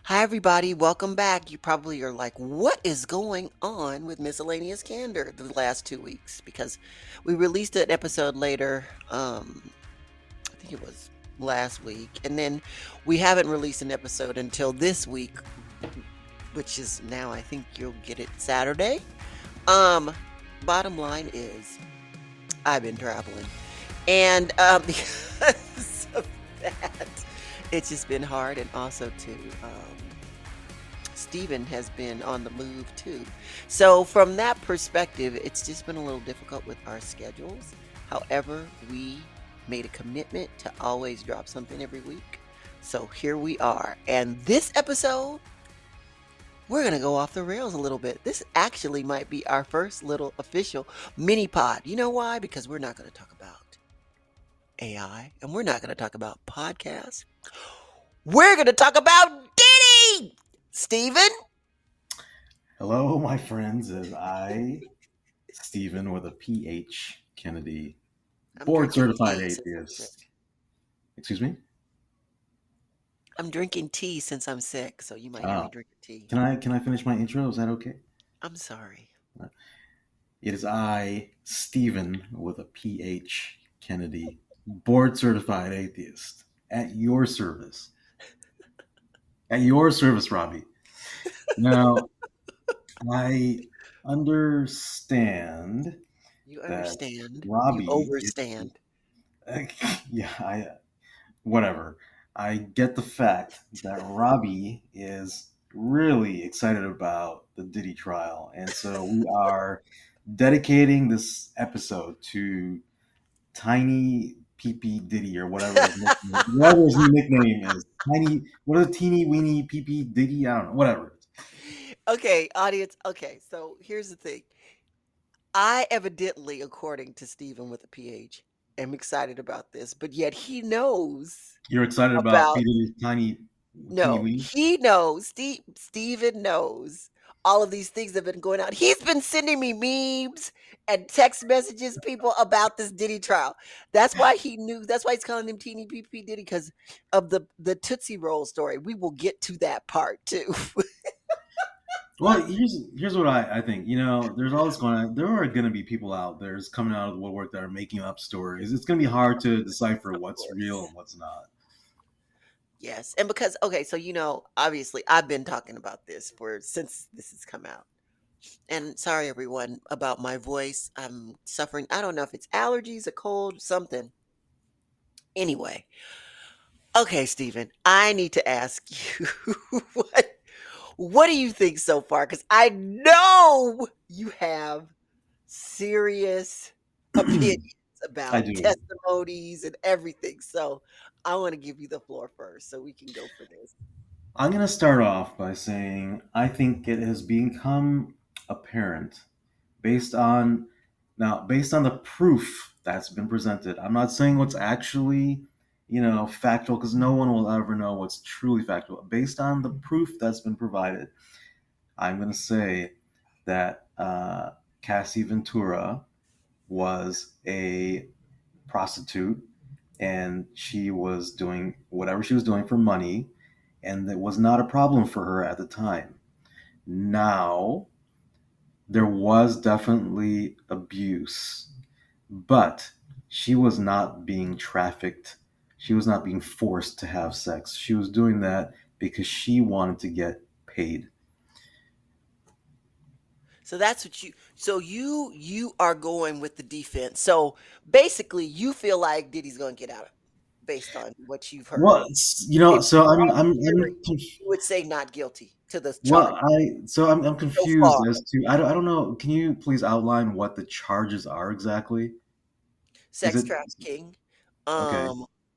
Hi, everybody. Welcome back. You probably are like, what is going on with Miscellaneous Candor the last 2 weeks? Because we released an episode later. I think it was last week. And then we haven't released an episode until this week, which is now, I think you'll get it Saturday. Um, Bottom line is, I've been traveling. And because of that, it's just been hard. And also, too, Stephen has been on the move too. So, from that perspective, it's just been a little difficult with our schedules. However, we made a commitment to always drop something every week. So, here we are. And this episode, we're going to go off the rails a little bit. This actually might be our first little official mini pod. You know why? Because we're not going to talk about AI and we're not going to talk about podcasts. We're going to talk about Diddy! Stephen? Hello, my friends, as I, Stephen with a PH, Kennedy, I'm board drinking certified tea since I'm sick. atheist. Excuse me? I'm drinking tea since I'm sick, so you might hear me Ah, drinking tea. can I finish my intro? Is that okay? I'm sorry. It is I, Stephen with a PH, Kennedy, board certified atheist, at your service. At your service, Robbie. Now, I understand You that understand. You Robbie is, overstand. yeah, whatever. I get the fact that Robbie is really excited about the Diddy trial, and so we are dedicating this episode to Tiny PP Diddy or whatever his nickname is. Tiny, what is it, Teeny Weeny PP Diddy? I don't know, whatever. Okay, audience. Okay, so here's the thing. I evidently, according to Stephen with a PH, am excited about this, but yet he knows You're excited about P about Diddy's Tiny Teeny no, Weeny? he knows. Steven knows all of these things have been going on. He's been sending me memes and text messages, people, about this Diddy trial. That's why he knew. That's why he's calling him Teeny PP Diddy because of the Tootsie Roll story. We will get to that part too. Well, here's what I think. There's all this going on. There are going to be people out there coming out of the woodwork that are making up stories. It's going to be hard to decipher Of what's real course. and what's not. Yes. And because okay, so obviously I've been talking about this for since this has come out. And sorry everyone about my voice. I'm suffering. I don't know if it's allergies, a cold, something. Anyway, okay, Stephen, I need to ask you what do you think so far? Because I know you have serious opinions I about do. testimonies and everything. So I want to give you the floor first so we can go for this. I'm going to start off by saying I think it has become apparent based on based on the proof that's been presented. I'm not saying what's actually factual because no one will ever know what's truly factual. Based on the proof that's been provided, I'm going to say that Cassie Ventura was a prostitute and she was doing whatever she was doing for money, and it was not a problem for her at the time. Now, there was definitely abuse, but she was not being trafficked. She was not being forced to have sex. She was doing that because she wanted to get paid. So that's what you are going with the defense. So basically you feel like Diddy's gonna get out based on what you've heard. Well, If so you I'm had I'm a jury, I'm conf- you would say not guilty to the well charge I'm so confused far. as to I don't know. Can you please outline what the charges are exactly? Is Sex it trafficking, okay?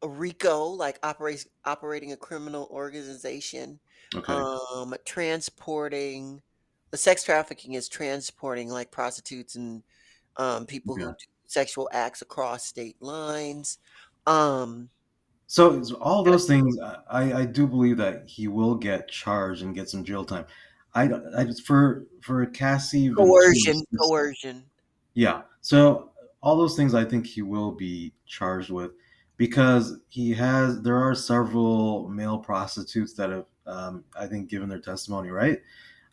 a RICO, like operating a criminal organization, Okay. transporting the sex trafficking is transporting like prostitutes and people who Okay. do sexual acts across state lines. Um, So all those things, I do believe that he will get charged and get some jail time. I just for Cassie Ventura. coercion. Yeah. So all those things I think he will be charged with because there are several male prostitutes that have I think, given their testimony, right?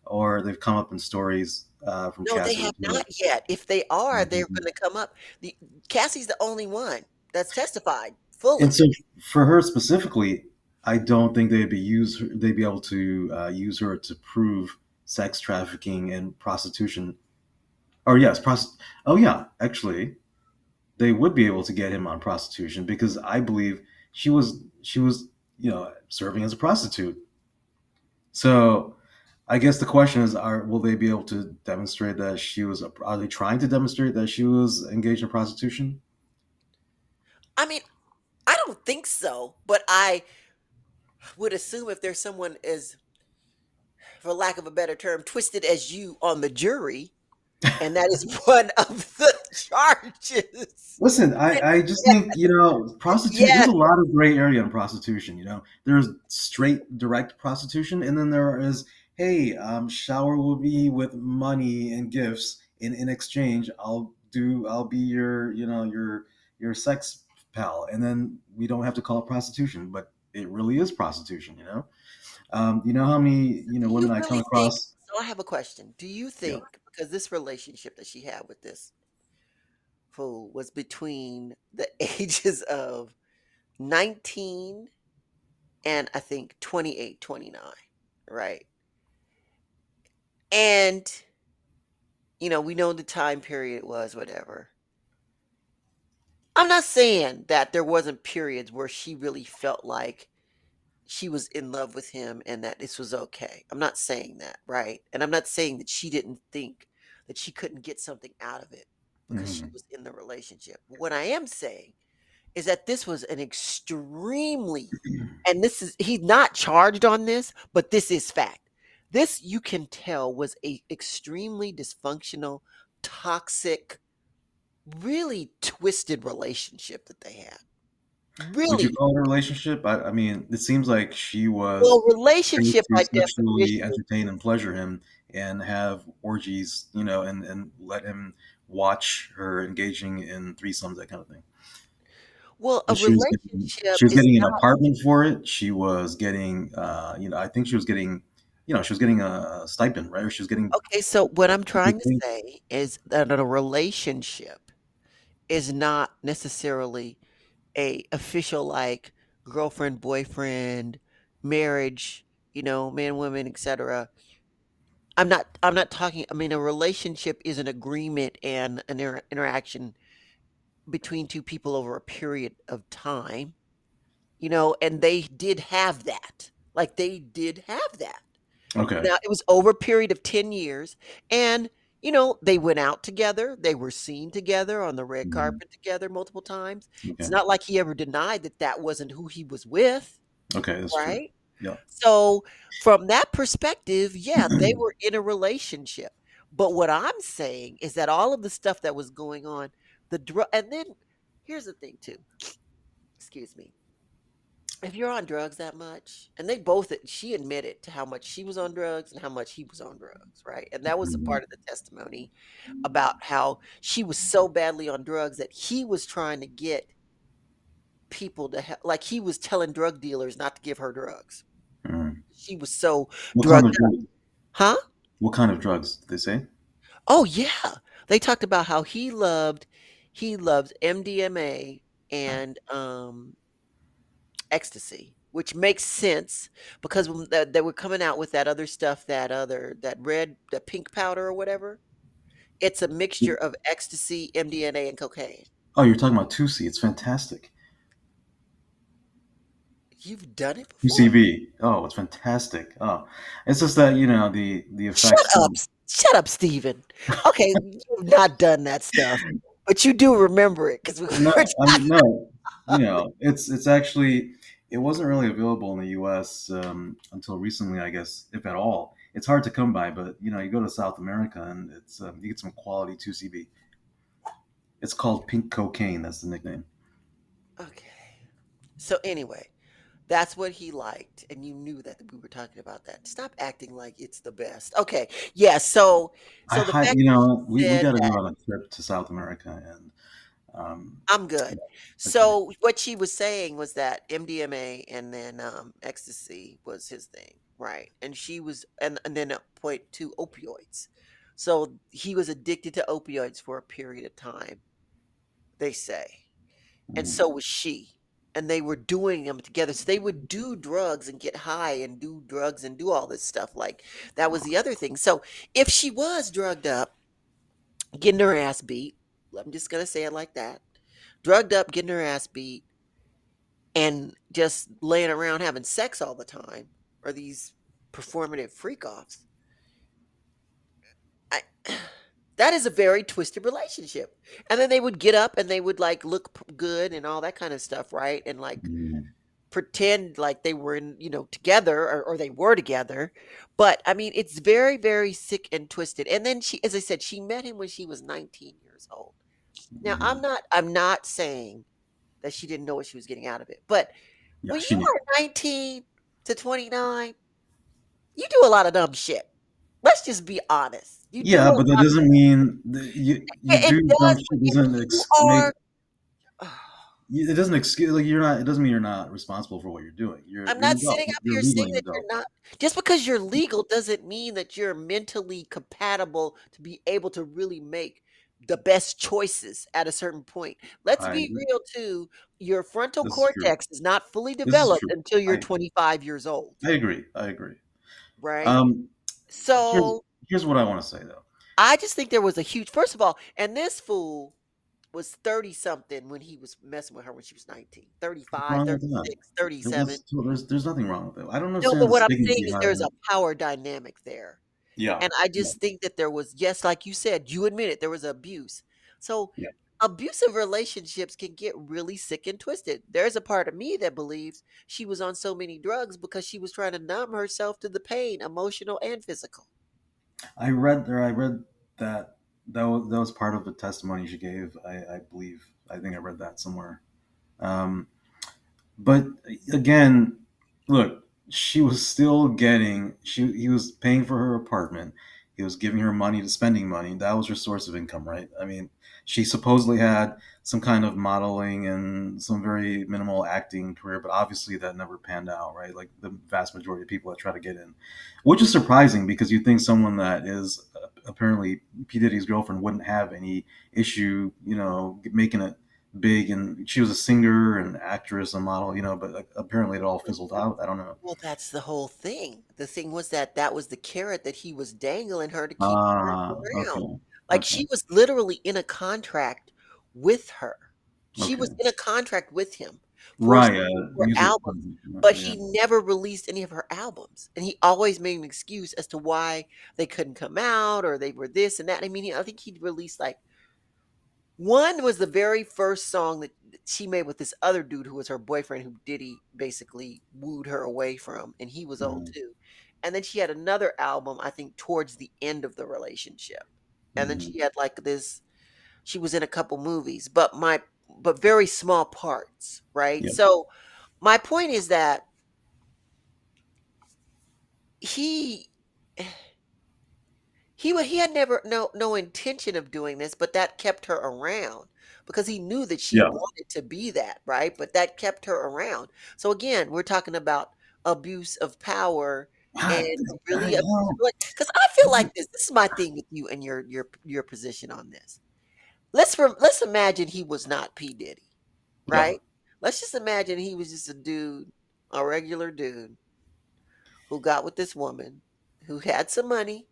Or they've come up in stories from No, they Cassie as have well. not yet. If they are, they're Mhm. gonna come up. The Cassie's the only one that's testified fully. And so, for her specifically, I don't think they'd be able to use her to prove sex trafficking and prostitution. Or yes, oh yeah, actually, they would be able to get him on prostitution because I believe she was serving as a prostitute. So I guess the question is, will they be able to demonstrate that she was? Are they trying to demonstrate that she was engaged in prostitution? I mean, I don't think so, but I would assume if there's someone as, for lack of a better term, twisted as you on the jury, and that is one of the charges. Listen, I just think, prostitute, there's Yes. a lot of gray area in prostitution. There's straight direct prostitution, and then there is, hey, shower will be with money and gifts. In exchange, I'll be your sex pal, and then we don't have to call it prostitution, but it really is prostitution. You know how many Do you women I come really think, across. so I have a question. Do you Yeah. think, because this relationship that she had with this fool was between the ages of 19 and I think 28, 29, right? And, we know the time period was whatever. I'm not saying that there wasn't periods where she really felt like she was in love with him and that this was okay. I'm not saying that, right? And I'm not saying that she didn't think that she couldn't get something out of it because she Mhm. was in the relationship. What I am saying is that this was an extremely, and this is, he's not charged on this, but this is fact. This, you can tell, was a extremely dysfunctional, toxic, really twisted relationship that they had. Would you Really. call it a relationship? I mean, it seems like she was Well, paid relationship to by sexually definition. entertain and pleasure him and have orgies, and let him watch her engaging in threesomes, that kind of thing. Well, a And relationship she was is getting an not. apartment for it. She was getting, I think she was getting a stipend, right? Or she was getting Okay, so what I'm trying to paid. say is that a relationship is not necessarily a official, like, girlfriend, boyfriend, marriage, man, woman, etc. I'm not talking, I mean, a relationship is an agreement and an interaction between two people over a period of time, and they did have that. Like, they did have that. Okay. Now, it was over a period of 10 years, and, they went out together, they were seen together on the red Mhm. carpet together multiple times. It's Okay. not like he ever denied that that wasn't who he was with, Okay, that's true. right? Yeah. So, from that perspective, yeah, they were in a relationship. But what I'm saying is that all of the stuff that was going on, and then here's the thing too, excuse me. If you're on drugs that much, and she admitted to how much she was on drugs and how much he was on drugs, right? And that was a Mhm. part of the testimony about how she was so badly on drugs that he was trying to get people to help, like he was telling drug dealers not to give her drugs. Mhm. She was so What kind drugged of up. drugs? Huh? What kind of drugs did they say? Oh yeah. They talked about how he loved MDMA and ecstasy, which makes sense because when they were coming out with that other stuff, that pink powder or whatever. It's a mixture of ecstasy, MDMA, and cocaine. Oh, you're talking about 2C. It's fantastic. You've done it before? UCB. Oh, it's fantastic. Oh, it's just that the Shut effects. up, shut up, Steven. Okay, you've not done that stuff, but you do remember it because we No, were I mean no. It's actually it wasn't really available in the U.S. Until recently, I guess, if at all. It's hard to come by, but you go to South America and you get some quality 2CB. It's called pink cocaine. That's the nickname. okay. So anyway, that's what he liked, and you knew that we were talking about that. Stop acting like it's the best. Okay, yeah. So the fact that she We said got to go that. on a trip to South America, I'm good. Okay. So what she was saying was that MDMA and then ecstasy was his thing, right? And she was, and then a point to opioids. So he was addicted to opioids for a period of time, they say, and Mhm. so was she. And they were doing them together. So they would do drugs and get high and do drugs and do all this stuff. Like that was the other thing. So if she was drugged up, getting her ass beat, I'm just gonna say it like that. Drugged up, getting her ass beat, and just laying around having sex all the time, or these performative freak offs. I, that is a very twisted relationship. And then they would get up and they would like look good and all that kind of stuff, right? And like Mhm. pretend like they were in, together, or they were together. But I mean, it's very, very sick and twisted. And then she, as I said, she met him when she was 19 years old. Now, Mhm. I'm not saying that she didn't know what she was getting out of it. But Yeah, when she you knew. are 19 to 29, you do a lot of dumb shit. Let's just be honest. You do a Yeah, lot but that of doesn't mean that you it do dumb does, but shit if doesn't you make are it doesn't excuse like you're not. It doesn't mean you're not responsible for what you're doing. I'm You're an not adult. sitting up You're here saying legally an that adult. you're not. Just because you're legal doesn't mean that you're mentally compatible to be able to really make the best choices at a certain point. Let's I be agree. real too. Your frontal This is true. cortex is not fully This is developed true. until you're I 25 years old, I agree. I agree. right? Um, here's So here's what I want to say though. I just think there was a huge, first of all, and this fool was 30 something when he was messing with her when she was 19, What's 35, wrong with that? 36, 37. There's nothing wrong with it. I don't No, understand but the what I'm stigma saying is there's behind a it. power dynamic there. Yeah. And I Yeah. just think that there was, yes, like you said, you admit it, there was abuse. So Yeah. abusive relationships can get really sick and twisted. There's a part of me that believes she was on so many drugs because she was trying to numb herself to the pain, emotional and physical. I read that that was part of the testimony she gave. I believe. I think I read that somewhere. Um, But again, look, she was still getting he was paying for her apartment. He was giving her money to spending money. That was her source of income, right? I mean, she supposedly had some kind of modeling and some very minimal acting career, but obviously that never panned out, right? Like the vast majority of people that try to get in, which is surprising because you think someone that is apparently P Diddy's girlfriend wouldn't have any issue, making it big, and she was a singer and actress and model, but apparently it all fizzled out. I don't know. Well, that's the whole thing. The thing was that that was the carrot that he was dangling her to keep her around. Okay, Like, okay, she was literally in a contract with her. She was okay. in a contract with him for Right, for music. albums, but Yeah. he never released any of her albums, and he always made an excuse as to why they couldn't come out or they were this and that. I mean, I think he'd released, like, one was the very first song that she made with this other dude who was her boyfriend, who Diddy basically wooed her away from, and he was old Mhm, too. And then she had another album, I think, towards the end of the relationship. And then mhm. she had like this, she was in a couple movies, but very small parts, right? Yeah, So my point is that he he had never no intention of doing this, but that kept her around because he knew that she yeah. wanted to be that, right? But that kept her around. So again, we're talking about abuse of power and Ah, really abuse, well, like, because I feel like this. This is my thing with you and your position on this. Let's imagine he was not P Diddy, yeah. right? Let's just imagine he was just a dude, a regular dude who got with this woman who had some money,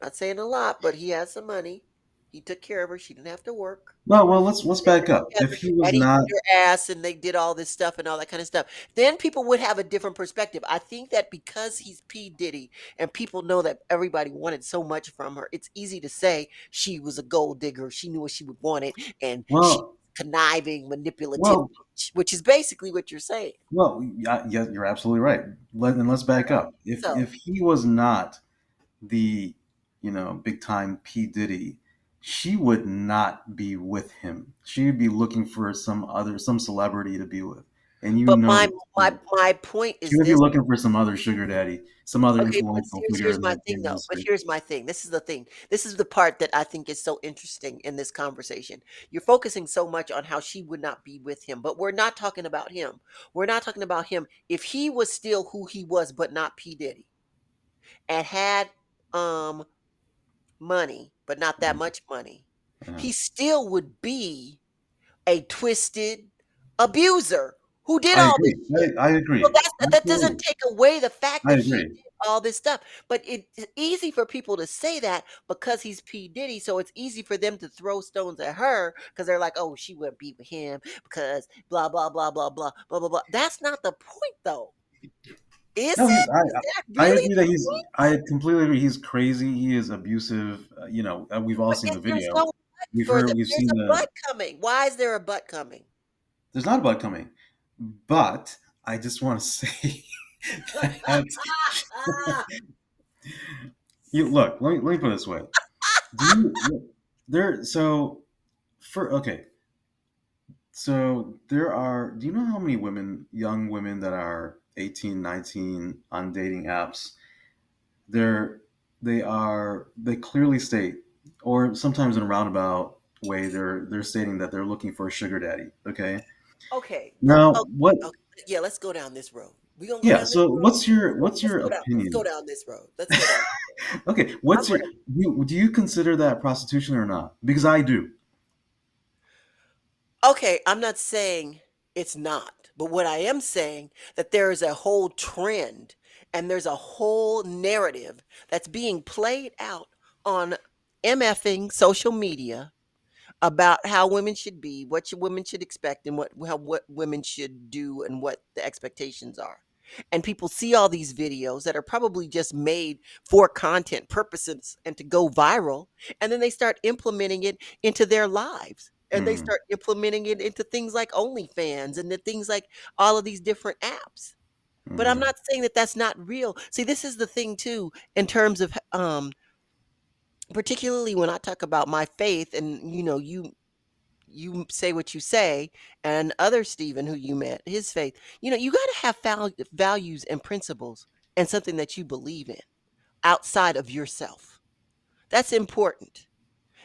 not saying a lot, but he had some money. He took care of her. She didn't have to work. No, well, let's They back were up. If together, he was and he not, beat her ass, and they did all this stuff and all that kind of stuff. Then people would have a different perspective. I think that because he's P. Diddy and people know that everybody wanted so much from her, it's easy to say she was a gold digger. She knew what she would wanted, and she well, was conniving, manipulative, well, which is basically what you're saying. yeah, yeah, you're absolutely right. Let's back Right? up. So If he was not the big time P Diddy, she would not be with him. She would be looking for some celebrity to be with, and you But know my this my too. my point She is would be this. looking for some other sugar daddy, some other Okay, but influential figure here's in my the thing game though. But industry. here's my thing. This is the thing. This is the part that I think is so interesting in this conversation. You're focusing so much on how she would not be with him, but we're not talking about him. We're not talking about him. If he was still who he was, but not P. Diddy, and had um money, but not that Mhm. much money, Uh-huh. he still would be a twisted abuser who did I all this agree. shit. I So agree. that doesn't Absolutely. take away the fact I that he agree. did all this stuff. But it's easy for people to say that because he's P. Diddy. So it's easy for them to throw stones at her because they're like, oh, she wouldn't be with him because blah, blah, blah, blah, blah, blah, blah, blah. That's not the point, though. Is No, it? Is that I really agree the that point? I completely agree. He's crazy. He is abusive. We've all But seen the there's video. no but for the, We've there's seen a the, but coming. Why is there a but coming? there's not a blood coming, but I just want to say that you look, let me put it this way. Do you, there, so for, okay, so there are, do you know how many women, young women that are 18, 19 on dating apps, they're they clearly state, or sometimes in a roundabout way, they're stating that they're looking for a sugar daddy. Okay. Okay. Now Okay. what, Okay. Yeah, let's go down this road. We gonna go yeah, down this so road? what's Let's your go down. Let's go opinion? down this road. Let's go down. Okay, I'm what's your, ready. do you consider that prostitution or not? Because I do. Okay, I'm not saying it's not, but what I am saying that there is a whole trend and there's a whole narrative that's being played out on MFing social media about how women should be, women should expect, and what women should do, and what the expectations are. And people see all these videos that are probably just made for content purposes and to go viral, and then they start implementing it into their lives. And they Hmm. start implementing it into things like OnlyFans and the things like all of these different apps. But I'm Hmm. not saying that that's not real. See, this is the thing too, in terms of particularly when I talk about my faith, and you say what you say, and other Stephen who you met, his faith, you got to have values and principles and something that you believe in outside of yourself. That's important.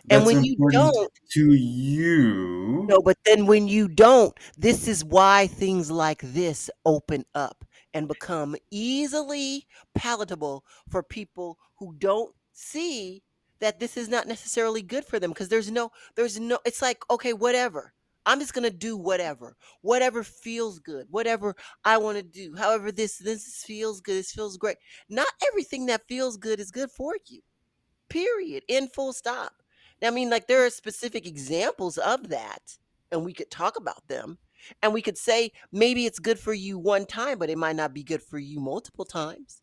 And That's when you important don't, to you. no, but then when you don't, this is why things like this open up and become easily palatable for people who don't see that this is not necessarily good for them, because there's no it's like, okay, whatever. I'm just going to do whatever. Whatever feels good. Whatever I want to do. However this feels good. This feels great. Not everything that feels good is good for you. Period. In full stop. I mean, like, there are specific examples of that, and we could talk about them. And we could say maybe it's good for you one time, but it might not be good for you multiple times.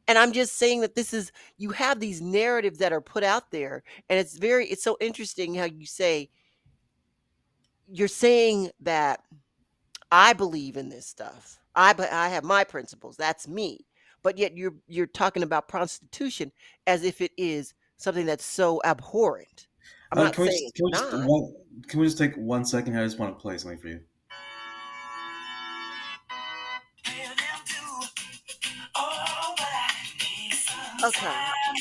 And I'm just saying that you have these narratives that are put out there, and it's so interesting how you say, you're saying that I believe in this stuff. I have my principles. That's me. But yet you're talking about prostitution as if it is something that's so abhorrent. I'm not saying it's not. Can we just take 1 second? I just want to play something for you. Okay.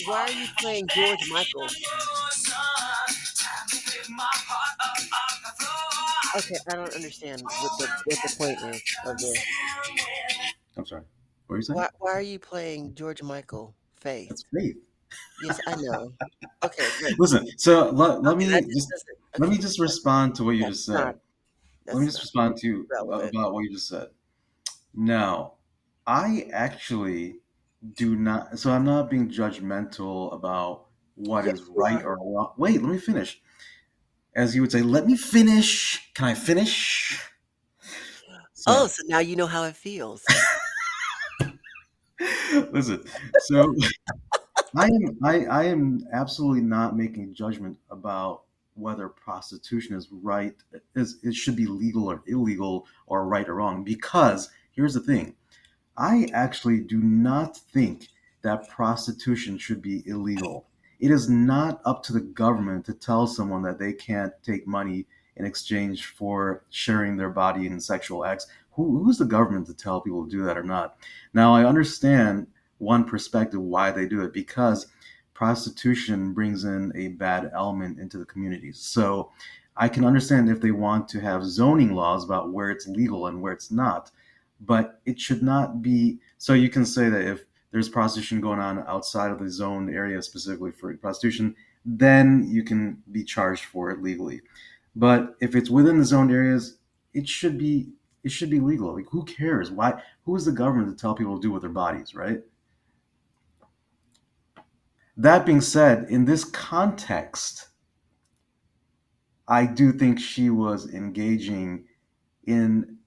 Why are you playing George Michael? Okay, I don't understand what the point is of this. I'm sorry. What were you saying? Why are you playing George Michael That's Faith? faith. Yes, I know. Okay, great. Listen, so Okay, that just doesn't. let me Okay, just respond to what you that's just said. not Let me that's just not respond to relevant. about what you just said. Now, I actually do not. So I'm not being judgmental about what is Yes, you right are. or wrong. Wait, let me finish. As you would say, let me finish. Can I finish? Oh, So, so now you know how it feels. listen. So I am absolutely not making judgment about whether prostitution is right, is it should be legal or illegal or right or wrong. Because here's the thing. I actually do not think that prostitution should be illegal. It is not up to the government to tell someone that they can't take money in exchange for sharing their body in sexual acts. Who's the government to tell people to do that or not? Now, I understand one perspective why they do it, because prostitution brings in a bad element into the communities. So I can understand if they want to have zoning laws about where it's legal and where it's not, but it should not be. So you can say that if there's prostitution going on outside of the zoned area specifically for prostitution, then you can be charged for it legally. But if it's within the zoned areas, it should be it should be legal. Like, who cares? Why? Who is the government to tell people to do with their bodies, right? That being said, in this context, I do think she was engaging in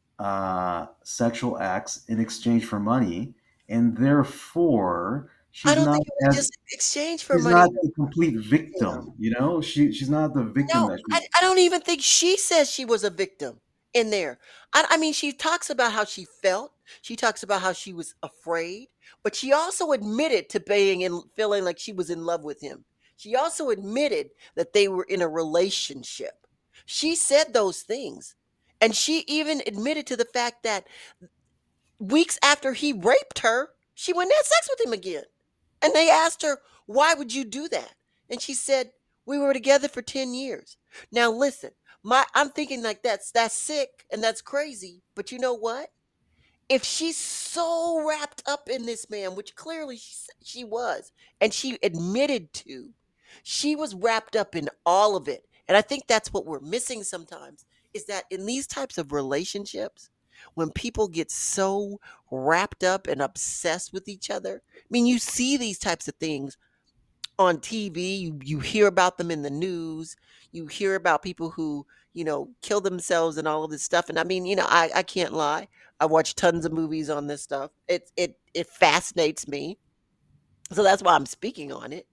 sexual acts in exchange for money, and therefore I don't think it was just exchange for she's money not with the complete him. victim. You know, she's not the victim No, that I she. I don't even think she says she was a victim in there. I mean, she talks about how she felt. She talks about how she was afraid, but she also admitted to being and feeling like she was in love with him. She also admitted that they were in a relationship. She said those things. And she even admitted to the fact that weeks after he raped her, she went and had sex with him again. And they asked her, "Why would you do that?" And she said, "We were together for 10 years." Now listen, I'm thinking like that's sick and that's crazy, but you know what? If she's so wrapped up in this man, which clearly she was, and she admitted to, she was wrapped up in all of it. And I think that's what we're missing sometimes, is that in these types of relationships, when people get so wrapped up and obsessed with each other, I mean, you see these types of things on TV, you hear about them in the news, you hear about people who, kill themselves and all of this stuff. And I mean, I can't lie. I watch tons of movies on this stuff. It fascinates me. So that's why I'm speaking on it.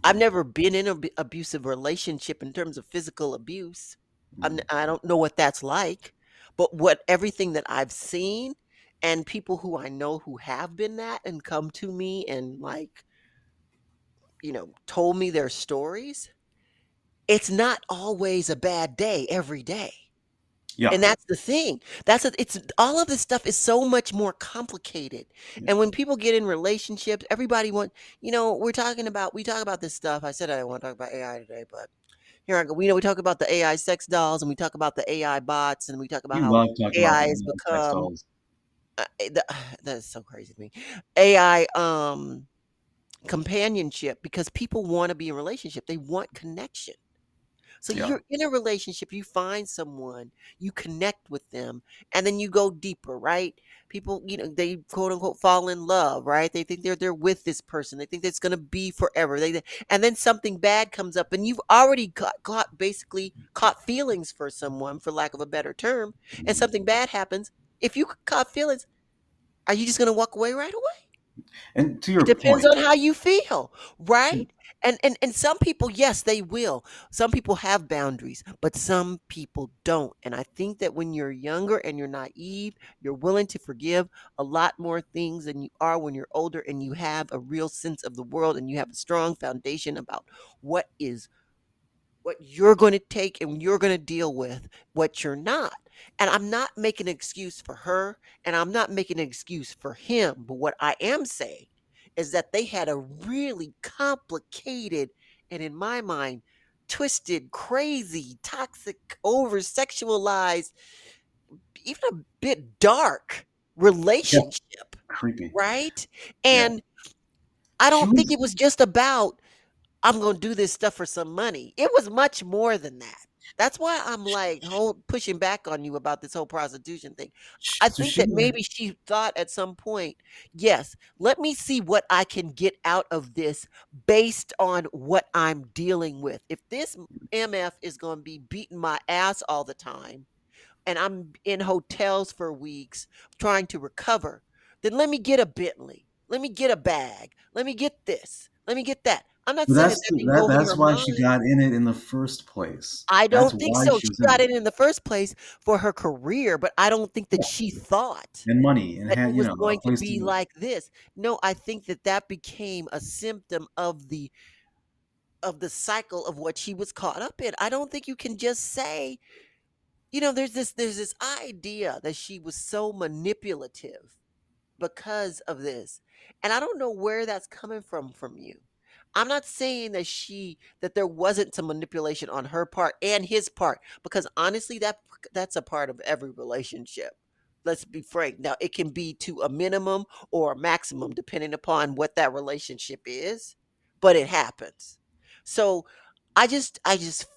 I've Mhm, never been in an abusive relationship in terms of physical abuse. mhm. I don't know what that's like, but what everything that I've seen and people who I know who have been that and come to me and like, told me their stories, it's not always a bad day every day. Yeah, And that's the thing. It's all of this stuff is so much more complicated. yeah. And when people get in relationships, everybody we talk about this stuff. I said I don't want to talk about AI today, but here I go. We talk about the AI sex dolls and we talk about the AI bots and we talk about You how love talking about AI the has sex become dolls. that is so crazy to me. AI companionship because people want to be in a relationship. They want connection. So Yeah. you're in a relationship, you find someone, you connect with them, and then you go deeper, right? People, they quote unquote fall in love, right? They think they're with this person. They think that's going to be forever. And then something bad comes up, and you've already basically caught feelings for someone, for lack of a better term, and Mhm. something bad happens. If you caught feelings, are you just going to walk away right away? And to It your depends point, on how you feel, right? to, And some people, yes, they will. Some people have boundaries, but some people don't. And I think that when you're younger and you're naive, you're willing to forgive a lot more things than you are when you're older and you have a real sense of the world and you have a strong foundation about what is what you're going to take and you're going to deal with what you're not. And I'm not making an excuse for her and I'm not making an excuse for him. But what I am saying is that they had a really complicated and, in my mind, twisted, crazy, toxic, over sexualized, even a bit dark yeah, relationship, creepy. right? Yeah. And I She don't think was it was just about I'm gonna do this stuff for some money. It was much more than that. That's why I'm like pushing back on you about this whole prostitution thing. I so think she that was maybe she thought at some point, yes, let me see what I can get out of this based on what I'm dealing with. If this MF is going to be beating my ass all the time and I'm in hotels for weeks trying to recover, then let me get a Bentley. Let me get a bag. Let me get this. Let me get that. I'm not but saying that that didn't go over that's her why she mind. got in it in the first place. I That's don't think why so. she She was in got it. in the first place for her career, but I don't think that Yeah, she thought and money and that it had was a going to place to be live. like this. No, I think that that became a symptom of the of the cycle of what she was caught up in. I don't think you can just say, there's this idea that she was so manipulative because of this. And I don't know where that's coming from you. I'm not saying that there wasn't some manipulation on her part and his part, because honestly that's a part of every relationship. Let's be frank. Now it can be to a minimum or a maximum depending upon what that relationship is, but it happens. So I just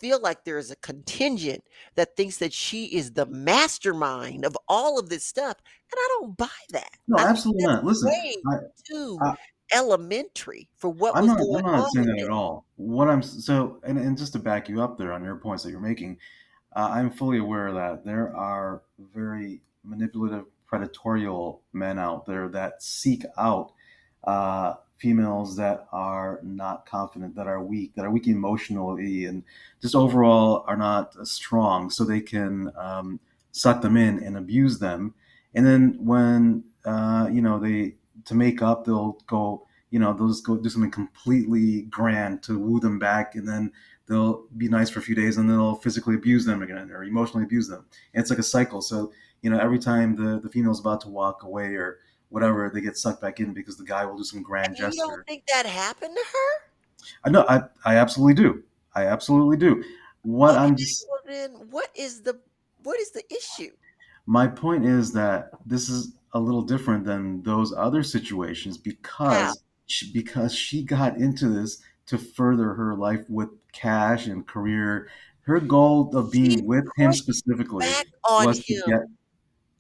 feel like there is a contingent that thinks that she is the mastermind of all of this stuff, and I don't buy that. No, I think absolutely that's not. Listen, way I, too I elementary for what I'm was not going I'm not on saying in that this. at all. What I'm so and just to back you up there on your points that you're making, I'm fully aware that there are very manipulative, predatorial men out there that seek out females that are not confident, that are weak emotionally, and just overall are not strong, so they can suck them in and abuse them. And then when they to make up, they'll just go do something completely grand to woo them back, and then they'll be nice for a few days and then they'll physically abuse them again or emotionally abuse them. And it's like a cycle. So, every time the female's about to walk away or whatever, they get sucked back in because the guy will do some grand And you don't gesture. think that happened to her? I know, I absolutely do. I absolutely do. What Okay, I'm just well then what is the issue? My point is that this is a little different than those other situations How? because she got into this to further her life with cash and career. Her goal of She being with him pushed specifically back on was to him. get.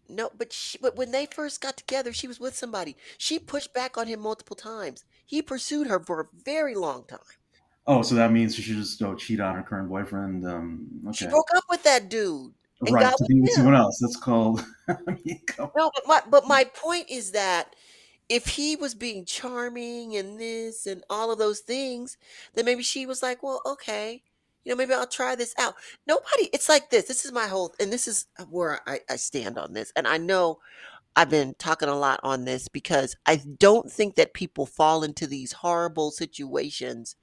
No, but when they first got together, she was with somebody. She pushed back on him multiple times. He pursued her for a very long time. Oh, so that means she should just go cheat on her current boyfriend. She Okay, broke up with that dude and right, got to with be with him. someone else. That's called. I mean, come No, but my point is that if he was being charming and this and all of those things, then maybe she was like, "Well, okay, maybe I'll try this out." Nobody, it's like this. This is my whole, and this is where I stand on this. And I know I've been talking a lot on this because I don't think that people fall into these horrible situations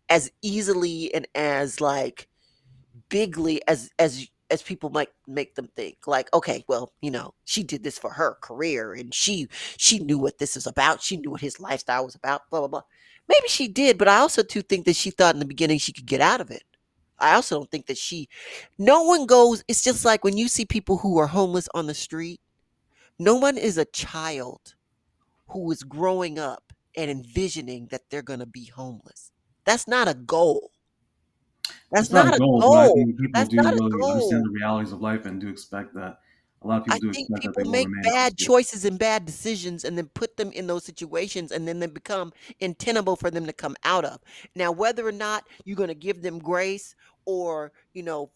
as easily and as like bigly as people might make them think. Like, okay, well, she did this for her career and she knew what this is about. She knew what his lifestyle was about, blah blah blah. Maybe she did, but I also too think that she thought in the beginning she could get out of it. I also don't think that no one goes, it's just like when you see people who are homeless on the street, no one is a child who is growing up and envisioning that they're going to be homeless. That's not a goal. That's It's not a not a goal, but I goal. think people That's do not a really understand goal. the realities of life and do expect that. A lot of I people do think expect that they people will make remain on the bad street. choices and bad decisions and then put them in those situations and then they become untenable for them to come out of. Now, whether or not you're going to give them grace or,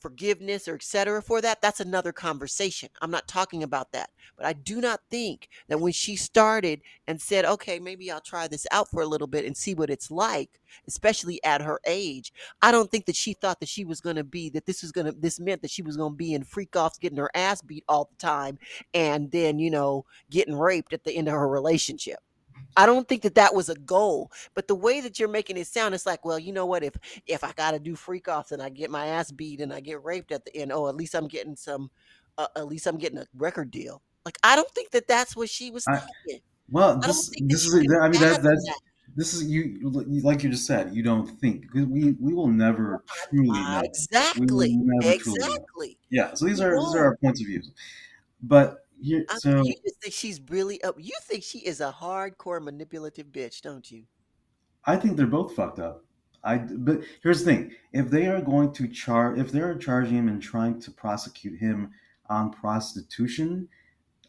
forgiveness or et cetera for that, that's another conversation. I'm not talking about that. But I do not think that when she started and said, okay, maybe I'll try this out for a little bit and see what it's like, especially at her age, I don't think that she thought that she was going to be, that this meant that she was going to be in freak offs getting her ass beat all the time and then, getting raped at the end of her relationship. I don't think that that was a goal, but the way that you're making it sound, it's like, well, you know what? If I got to do freak offs and I get my ass beat and I get raped at the end, oh, at least I'm getting at least I'm getting a record deal. Like, I don't think that that's what she was I, thinking. Well, I don't this think this that you is can I mean fathom that's that. this is like you just said. You don't think because we will never truly know. We will Exactly. never truly know. Exactly. Yeah. So We these are won't. our points of views. But here, You so just think she's really up. You think she is a hardcore manipulative bitch, don't you? I think they're both fucked up. But here's the thing: if they are charging him and trying to prosecute him on prostitution,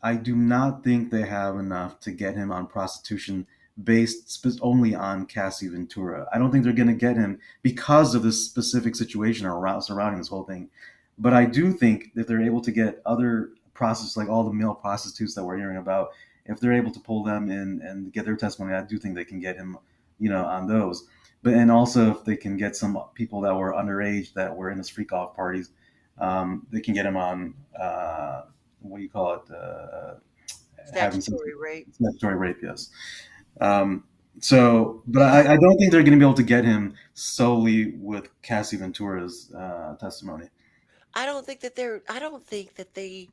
I do not think they have enough to get him on prostitution based only on Cassie Ventura. I don't think they're going to get him because of this specific situation around surrounding this whole thing. But I do think that they're able to get other prostitutes, like all the male prostitutes that we're hearing about, if they're able to pull them in and get their testimony, I do think they can get him, on those. But and also if they can get some people that were underage that were in the freak off parties, they can get him on. What do you call it? Having sex, Statutory rape. statutory rape, yes. Um, So, but I don't think they're going to be able to get him solely with Cassie Ventura's testimony. I don't think that they're. I don't think that they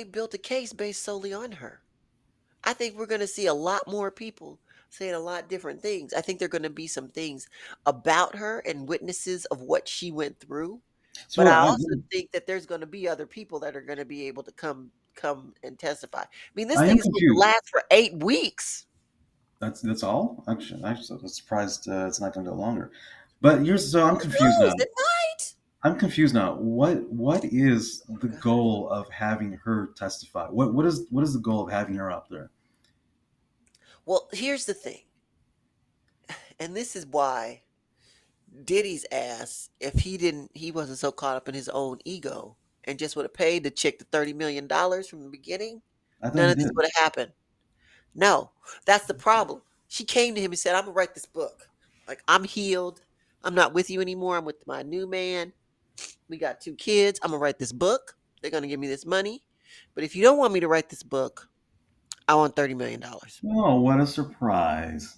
built a case based solely on her. I think we're going to see a lot more people saying a lot different things. I think there are going to be some things about her and witnesses of what she went through. But So I also think that there's going to be other people that are going to be able to come and testify. I mean, this I thing am is supposed to confused. last for 8 weeks. That's all. Actually, I'm surprised it's not going to go longer. But here's so Who I'm confused knows? now. It might. I'm confused now. What is Oh the God. goal of having her testify? What is the goal of having her up there? Well, here's the thing, and this is why Diddy's ass, if he wasn't so caught up in his own ego and just would have paid the chick the $30 million from the beginning, I thought none he of this did. would have happened. No, that's the problem. She came to him and said, "I'm gonna write this book. Like I'm healed. I'm not with you anymore. I'm with my new man. We got 2 kids. I'm gonna write this book. They're gonna give me this money. But if you don't want me to write this book, I want $30 million." Oh, what a surprise!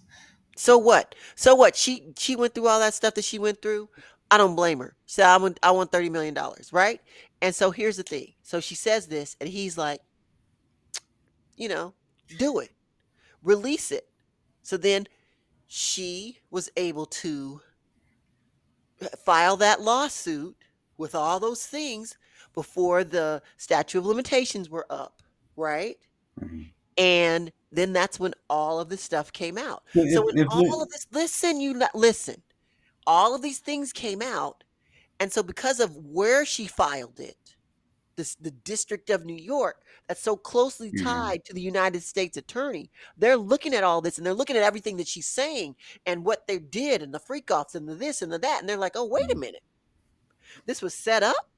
So what? So what? She went through all that stuff that she went through. I don't blame her. She said, I want $30 million, right? And so here's the thing. So she says this, and he's like, you know, do it, release it. So then she was able to file that lawsuit with all those things before the statute of limitations were up, right? Mhm. And then that's when all of this stuff came out. So So when if all of this, listen, all of these things came out. And so because of where she filed it, the District of New York, that's so closely Mhm. tied to the United States attorney, they're looking at all this and they're looking at everything that she's saying and what they did and the freak offs and the this and the that. And they're like, oh, wait a Mhm. minute. This was set up.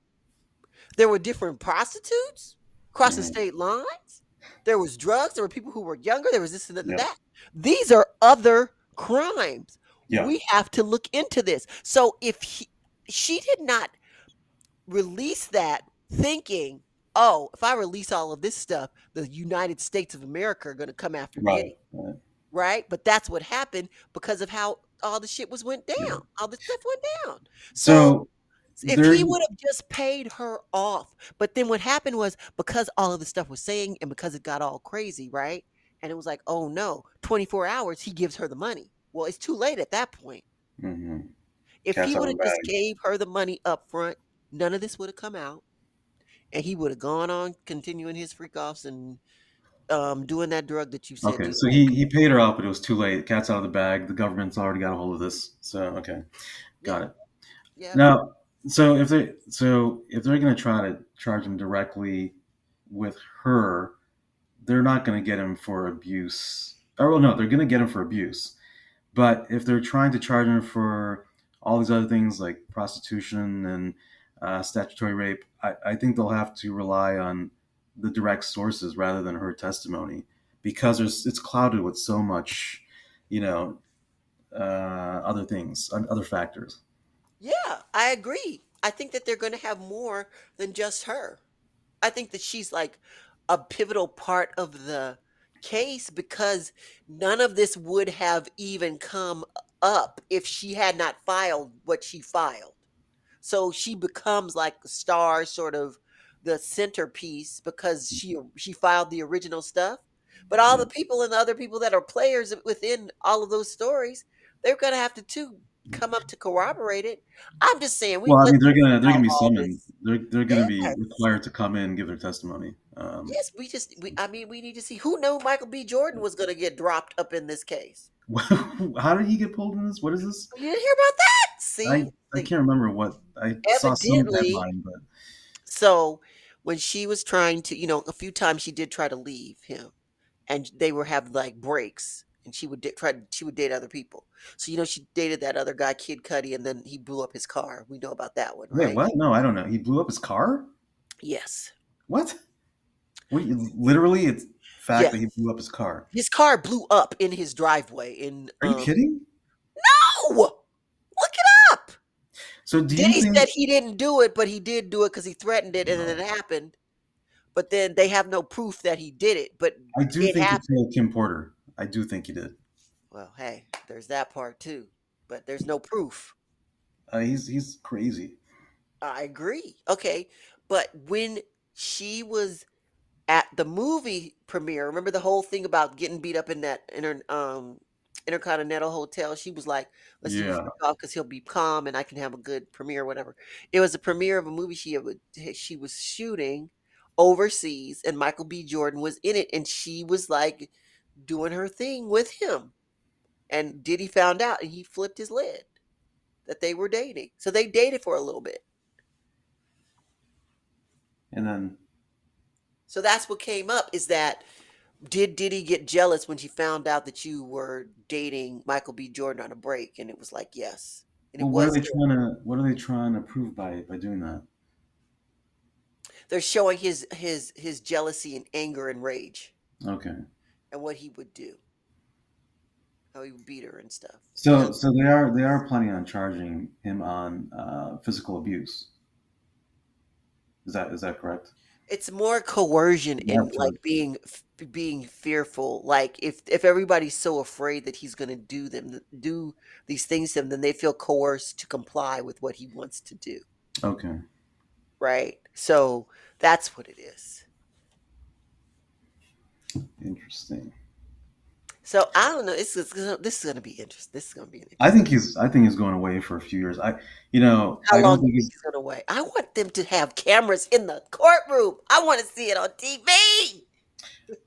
There were different prostitutes crossing Mhm. state lines. There was drugs. There were people who were younger. There was this and that and Yep. that. These are other crimes. Yeah. We have to look into this. So if she did not release that thinking, oh, if I release all of this stuff, the United States of America are going to come after Right. Diddy, Right. right? But that's what happened because of how all the shit went Yeah. down. All the stuff went down. So So if there. he would have just paid her off, but then what happened was because all of the stuff was saying and because it got all crazy, right? And it was like, oh no, 24 hours, he gives her the money. Well, it's too late at that point. Mhm. If he Cat's out would of have the just bag. gave her the money up front, none of this would have come out. And he would have gone on continuing his freak offs and doing that drug that you said Okay, just so won't he come. paid her off, but it was too late. Cat's out of the bag. The government's already got a hold of this. So okay, got Yep, it. yep. Now, so if they're going to try to charge him directly with her, they're not going to get him for abuse. Or well, no, they're going to get him for abuse. But if they're trying to charge him for all these other things like prostitution and statutory rape, I think they'll have to rely on the direct sources rather than her testimony because it's clouded with so much, you know, other things, other factors. Yeah, I agree. I think that they're going to have more than just her. I think that she's like a pivotal part of the case because none of this would have even come up if she had not filed what she filed. So she becomes like the star, sort of the centerpiece because she filed the original stuff. But all Yeah. the people and the other people that are players within all of those stories, they're gonna have to too come up to corroborate it. I'm just saying we Well, I let's mean, they're gonna out be all summoned. this. They're gonna be Yes. required to come in and give their testimony. Yes, we I mean we need to see who knew Michael B. Jordan was gonna get dropped up in this case. How did he get pulled in this? What is this? You didn't hear about that? I See? I See, can't remember what I saw some evidently. headline, but So when she was trying to, a few times she did try to leave him, and they were have like breaks, and she would date other people. So she dated that other guy, Kid Cudi, and then he blew up his car. We know about that one, wait, right? what? No, I don't know. He blew up his car. Yes. What? What? Literally, it's fact Yes. that he blew up his car. His car blew up in his driveway. In Are you kidding? no, look it up. So do you Diddy think? said he didn't do it, but he did do it because he threatened it, and then it happened. But then they have no proof that he did it, but I do it think he happened. killed Kim Porter. I do think he did. Well, hey, there's that part too, but there's no proof. He's crazy. I agree. Okay, but when she was at the movie premiere, remember the whole thing about getting beat up in that Intercontinental Hotel? She was like, "Let's do this Yeah. because he'll be calm and I can have a good premiere, whatever." It was a premiere of a movie she was shooting overseas, and Michael B. Jordan was in it, and she was like doing her thing with him. And Diddy found out, and he flipped his lid that they were dating. So they dated for a little bit. And then, So that's what came up is that did Diddy get jealous when she found out that you were dating Michael B. Jordan on a break? And it was like, yes. And it well, was him. what are they trying to prove by doing that? They're showing his jealousy and anger and rage Okay. and what he would do, how he would beat her and stuff. Yeah. So they are planning on charging him on physical abuse. Is that correct? It's more coercion They and have like charged. being fearful. Like if everybody's so afraid that he's going to do these things to them, then they feel coerced to comply with what he wants to do. Okay. Right? So that's what it is. Interesting. So I don't know. This is going to be interesting. This is going to be an I interesting. think he's going away for a few years. How I long don't do you think think he's. he's going to wait? I want them to have cameras in the courtroom. I want to see it on TV.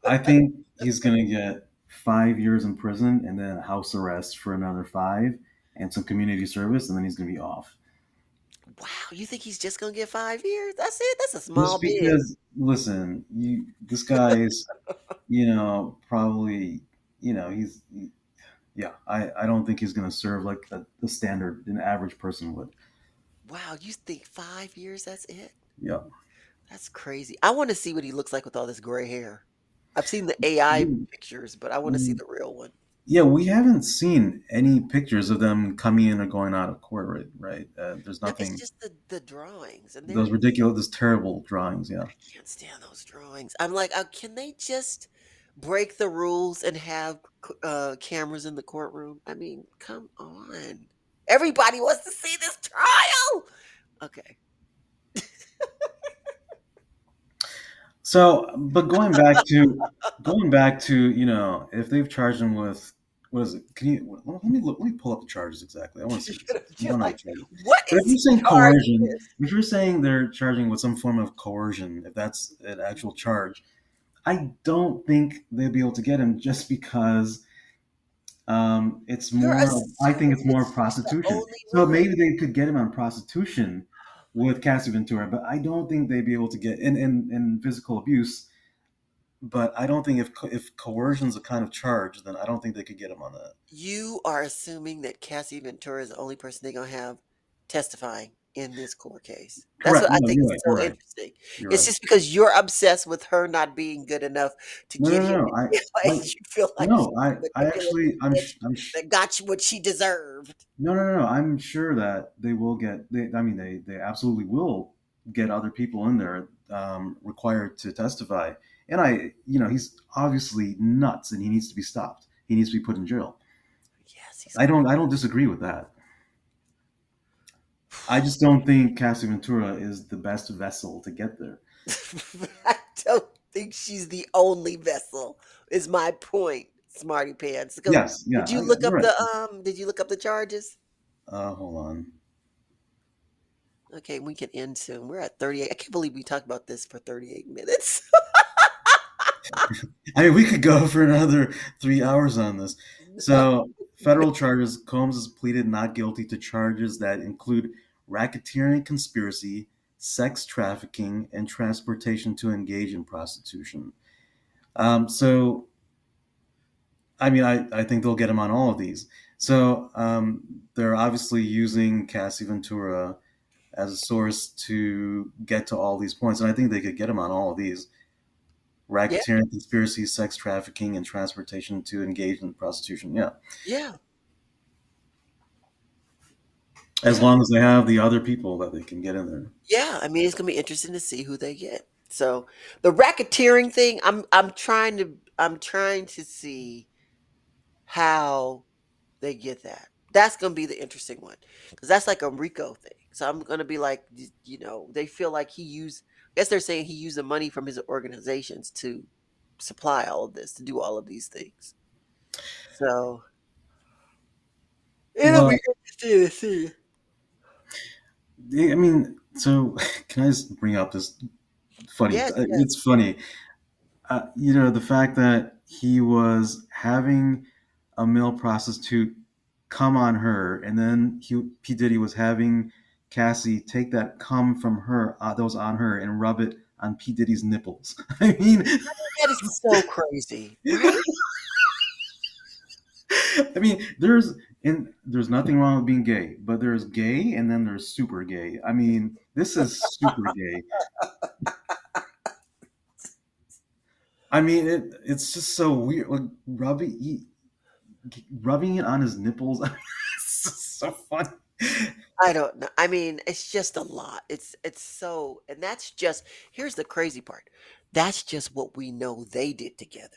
I think he's going to get 5 years in prison and then house arrest for another five and some community service, and then he's going to be off. Wow, you think he's just going to get 5 years? That's it. That's a small Just bid. because, listen, this guy is, probably, yeah. I don't think he's going to serve like the standard an average person would. Wow, you think 5 years? That's it? Yeah. That's crazy. I want to see what he looks like with all this gray hair. I've seen the AI pictures, but I want to see Mm, the real one. Yeah, we haven't seen any pictures of them coming in or going out of court, right? Right. There's No, it's nothing. just the drawings, and Those ridiculous, those terrible drawings. Yeah. can't stand those drawings. I'm like, can they just break the rules and have cameras in the courtroom? I mean, come on. Everybody wants to see this trial. Okay. So, but going back to if they've charged him with what is it? Can you let me pull up the charges exactly. I want to see this. I You're don't know like, the charges. what But if is you're he saying charged coercion, with? if you're saying they're charging with some form of coercion, if that's an actual charge, I don't think they'd be able to get him just because it's You're more. I think assuming it's that more she's the prostitution. only So one. maybe they could get him on prostitution with Cassie Ventura, but I don't think they'd be able to get in physical abuse. But I don't think if coercion's a kind of charge, then I don't think they could get him on that. You are assuming that Cassie Ventura is the only person they're gonna have testifying in this court case. That's Correct. what I No, think you're is right. You're so right. interesting. You're It's right. just because you're obsessed with her not being good enough to No, get no, him no. in I jail. You feel like she's no. a I manipulative actually, bitch I'm that got you what she deserved. no, no, no, no. I'm sure that they will get. I mean, they absolutely will get other people in there required to testify. And he's obviously nuts, and he needs to be stopped. He needs to be put in jail. Yes, he's crazy. I don't disagree with that. I just don't think Cassie Ventura is the best vessel to get there. I don't think she's the only vessel, is my point, smarty pants. Because Yes, yeah, you're right. did you look up the charges? Hold on. Okay, we can end soon. We're at 38. I can't believe we talked about this for 38 minutes. I mean, we could go for another 3 hours on this. No. So, federal charges. Combs has pleaded not guilty to charges that include racketeering, conspiracy, sex trafficking, and transportation to engage in prostitution. So, I mean, I think they'll get him on all of these. So, they're obviously using Cassie Ventura as a source to get to all these points, and I think they could get him on all of these Yeah, racketeering, conspiracy, sex trafficking, and transportation to engage in prostitution. Yeah, yeah, as yeah, long as they have the other people that they can get in there. yeah. I mean, it's gonna be interesting to see who they get. So the racketeering thing, I'm trying to see. how they get that. That's gonna be the interesting one because that's like a Rico thing. So I'm gonna be like, they feel like he used. I guess they're saying he used the money from his organizations to supply all of this, to do all of these things. So it'll be Well, interesting to see. I mean, so can I just bring up this funny? Yes, It's yes. funny. The fact that he was having a male prostitute come on her, and then P Diddy was having Cassie take that cum from her that was on her and rub it on P Diddy's nipples. I mean, That is so crazy, right? I mean, there's nothing wrong with being gay, but there's gay and then there's super gay. I mean, this is super gay. I mean, it's just so weird. Like rubbing it on his nipples. It's just so funny. I don't know. I mean, it's just a lot. It's so, and that's just, here's the crazy part. That's just what we know they did together.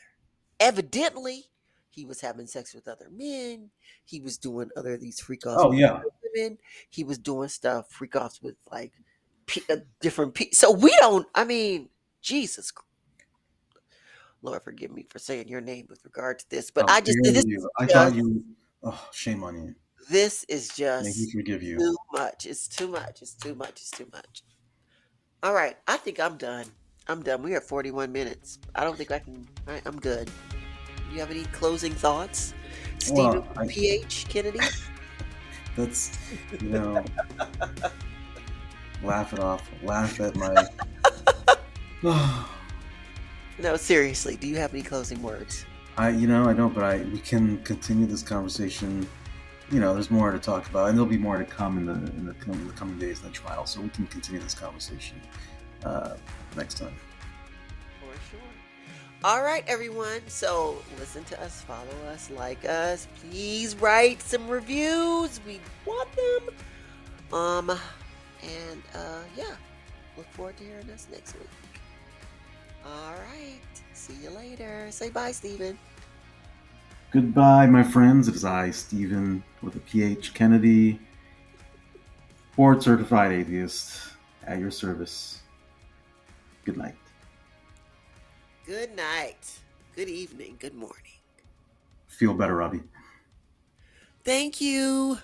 Evidently, he was having sex with other men. He was doing other these freak offs Oh with yeah. other women. He was doing stuff freak offs with like different people. So we don't. I mean, Jesus, Lord, forgive me for saying your name with regard to this, but How I just dare this is you? I thought just you. Oh, shame on you. this is May he just forgive you. too much. It's too much. It's too much. It's too much. All right, I think I'm done. I'm done. We're at 41 minutes. I don't think I can. I'm good. Do you have any closing thoughts, Stephen Well, with PH Kennedy? that's you know, laugh it off. Laugh at my. No, seriously. Do you have any closing words? I don't, but we can continue this conversation. There's more to talk about, and there'll be more to come in the coming days in the trial. So we can continue this conversation uh, next time. For sure. All right, everyone. So listen to us, follow us, like us. Please write some reviews. We want them. And yeah, look forward to hearing us next week. All right. See you later. Say bye, Steven. Goodbye, my friends. It is I, Stephen, with a PH Kennedy, board certified atheist, at your service. Good night. Good night. Good evening. Good morning. Feel better, Robbie. Thank you.